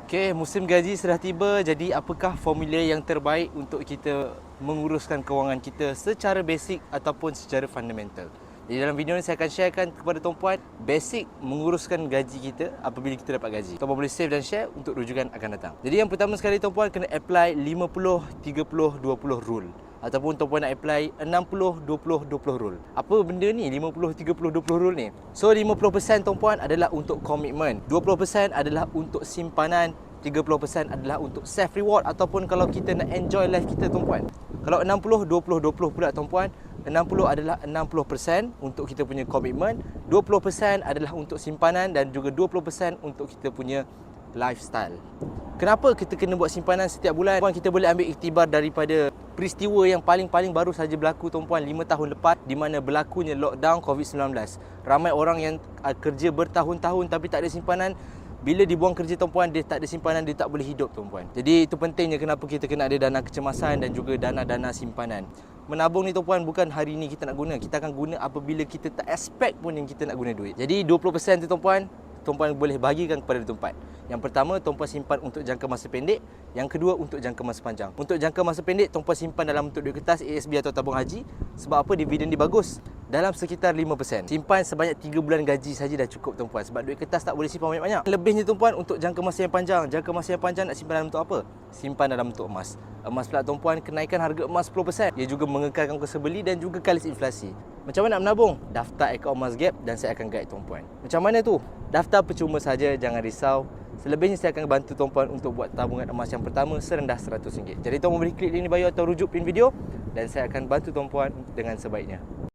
Okey, musim gaji sudah tiba. Jadi apakah formula yang terbaik untuk kita menguruskan kewangan kita secara basic ataupun secara fundamental? Jadi dalam video ni saya akan sharekan kepada tuan-puan basic menguruskan gaji kita apabila kita dapat gaji. Tuan-puan boleh save dan share untuk rujukan akan datang. Jadi yang pertama sekali tuan-puan kena apply 50-30-20 rule. Ataupun tuan-puan nak apply 60-20-20 rule. Apa benda ni 50-30-20 rule ni? So 50% tuan-puan adalah untuk komitmen, 20% adalah untuk simpanan, 30% adalah untuk self reward ataupun kalau kita nak enjoy life kita tuan-puan. Kalau 60-20-20 pula tuan-puan, 60 adalah 60% untuk kita punya komitmen, 20% adalah untuk simpanan dan juga 20% untuk kita punya lifestyle. Kenapa kita kena buat simpanan setiap bulan? Kita boleh ambil iktibar daripada peristiwa yang paling baru saja berlaku tuan-puan 5 tahun lepas di mana berlakunya lockdown COVID-19. Ramai orang yang kerja bertahun-tahun tapi tak ada simpanan. Bila dibuang kerja tuan-puan, dia tak ada simpanan, dia tak boleh hidup tuan-puan. Jadi itu pentingnya kenapa kita kena ada dana kecemasan dan juga dana-dana simpanan. Menabung ni tuan-puan bukan hari ni kita nak guna. Kita akan guna apabila kita tak expect pun yang kita nak guna duit. Jadi 20% tu tuan-puan boleh bagikan kepada tempat. Yang pertama, tuan-puan simpan untuk jangka masa pendek. Yang kedua, untuk jangka masa panjang. Untuk jangka masa pendek, tuan-puan simpan dalam bentuk duit kertas, ASB atau tabung haji. Sebab apa? Dividen dia bagus. Dalam sekitar 5%. Simpan sebanyak 3 bulan gaji saja dah cukup tuan-puan. Sebab duit kertas tak boleh simpan banyak-banyak. Lebihnya tuan-puan untuk jangka masa yang panjang. Jangka masa yang panjang nak simpan dalam bentuk apa? Simpan dalam bentuk emas. Emas pula tuan-puan, kenaikan harga emas 10%. Ia juga mengekalkan kuasa beli dan juga kalis inflasi. Macam mana nak menabung? Daftar akaun Emas Gap dan saya akan guide tuan-puan. Macam mana tu? Daftar percuma saja, jangan risau. Selebihnya saya akan bantu tuan-puan untuk buat tabungan emas yang pertama serendah RM100. Jadi tuan-puan boleh klik link di bio atau rujuk pin video dan saya akan bantu tuan-puan dengan sebaiknya.